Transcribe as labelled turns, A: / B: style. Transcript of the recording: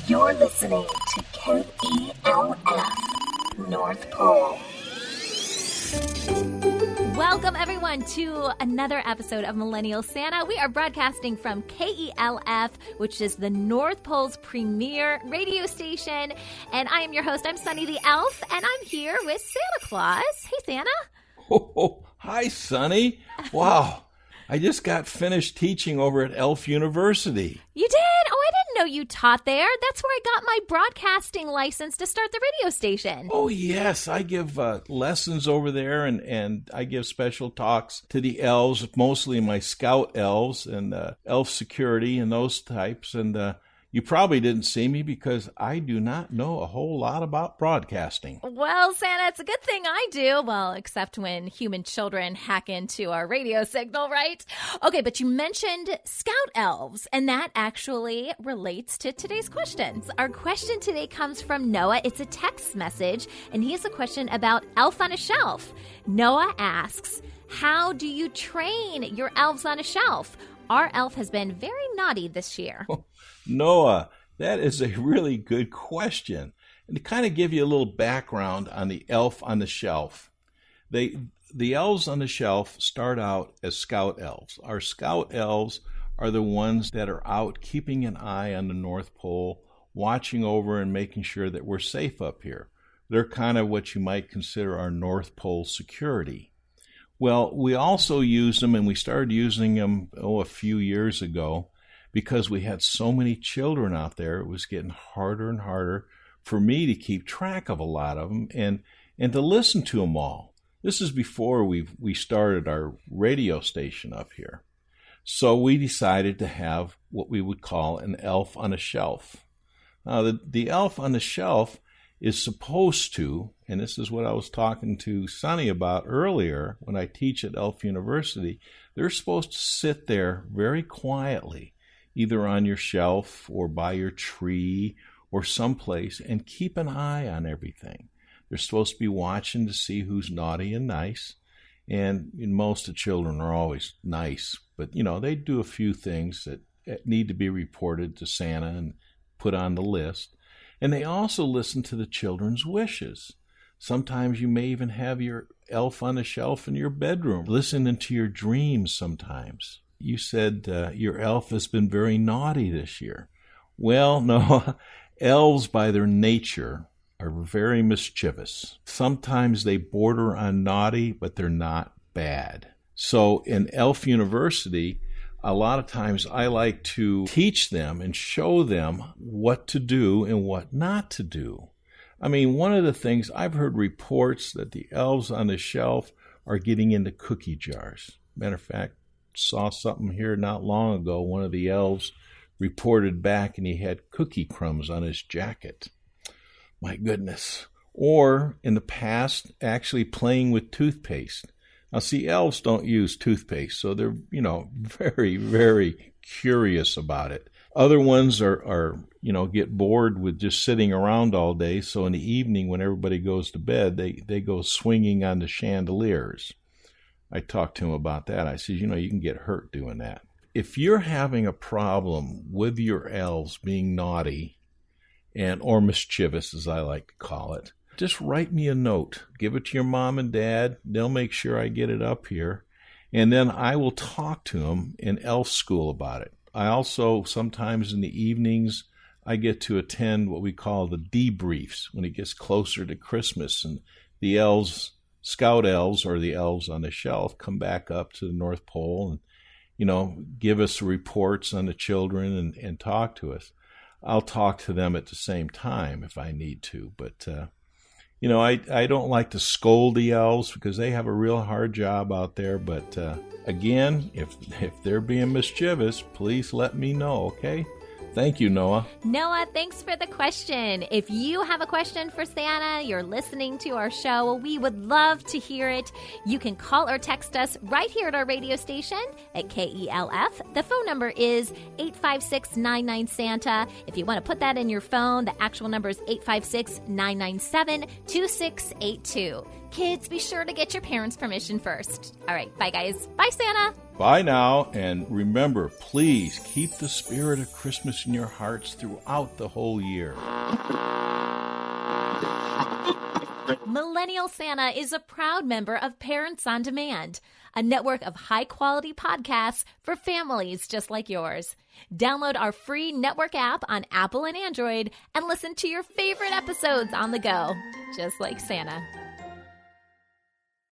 A: You're listening to KELF, North Pole.
B: Welcome, everyone, to another episode of Millennial Santa. We are broadcasting from KELF, which is the North Pole's premier radio station. And I am your host. I'm Sunny the Elf, and I'm here with Santa Claus. Hey, Santa.
C: Oh, hi, Sunny. Wow. I just got finished teaching over at Elf University.
B: You did? Oh, I didn't know you taught there. That's where I got my broadcasting license to start the radio station.
C: Oh, yes. I give lessons over there, and I give special talks to the elves, mostly my scout elves and elf security and those types. And you probably didn't see me because I do not know a whole lot about broadcasting.
B: Well, Santa, it's a good thing I do. Well, except when human children hack into our radio signal, right? Okay, but you mentioned scout elves, and that actually relates to today's questions. Our question today comes from Noah. It's a text message, and he has a question about Elf on a Shelf. Noah asks, how do you train your elves on a shelf? Our elf has been very naughty this year.
C: Noah, that is a really good question. And to kind of give you a little background on the elf on the shelf, the elves on the shelf start out as scout elves. Our scout elves are the ones that are out keeping an eye on the North Pole, watching over and making sure that we're safe up here. They're kind of what you might consider our North Pole security. Well, we also use them, and we started using them a few years ago, because we had so many children out there. It was getting harder and harder for me to keep track of a lot of them and to listen to them all. This is before we started our radio station up here. So we decided to have what we would call an elf on a shelf. Now, the elf on the shelf is supposed to, and this is what I was talking to Sonny about earlier when I teach at Elf University, they're supposed to sit there very quietly, either on your shelf or by your tree or someplace, and keep an eye on everything. They're supposed to be watching to see who's naughty and nice. And most of the children are always nice, but they do a few things that need to be reported to Santa and put on the list. And they also listen to the children's wishes. Sometimes you may even have your elf on the shelf in your bedroom, listening to your dreams sometimes. You said your elf has been very naughty this year. Well, no, elves by their nature are very mischievous. Sometimes they border on naughty, but they're not bad. So in Elf University, a lot of times I like to teach them and show them what to do and what not to do. I mean, one of the things, I've heard reports that the elves on the shelf are getting into cookie jars. Matter of fact, saw something here not long ago. One of the elves reported back and he had cookie crumbs on his jacket. My goodness. Or in the past, actually playing with toothpaste. Now, see, elves don't use toothpaste, so they're, very, very curious about it. Other ones are get bored with just sitting around all day, so in the evening when everybody goes to bed, they go swinging on the chandeliers. I talked to him about that. I said, you can get hurt doing that. If you're having a problem with your elves being naughty or mischievous, as I like to call it, just write me a note. Give it to your mom and dad. They'll make sure I get it up here. And then I will talk to them in elf school about it. I also, sometimes in the evenings, I get to attend what we call the debriefs when it gets closer to Christmas. And the elves, scout elves or the elves on the shelf, come back up to the North Pole and, give us reports on the children and talk to us. I'll talk to them at the same time if I need to. But, I don't like to scold the elves because they have a real hard job out there. But again, if they're being mischievous, please let me know, okay? Thank you, Noah.
B: Noah, thanks for the question. If you have a question for Santa, you're listening to our show, we would love to hear it. You can call or text us right here at our radio station at KELF. The phone number is 856-99-SANTA. If you want to put that in your phone, the actual number is 856-997-2682. Kids, be sure to get your parents' permission first. All right, bye guys. Bye, Santa.
C: Bye now, and remember, please keep the spirit of Christmas in your hearts throughout the whole year.
B: Millennial Santa is a proud member of Parents on Demand, a network of high-quality podcasts for families just like yours. Download our free network app on Apple and Android and listen to your favorite episodes on the go, just like Santa.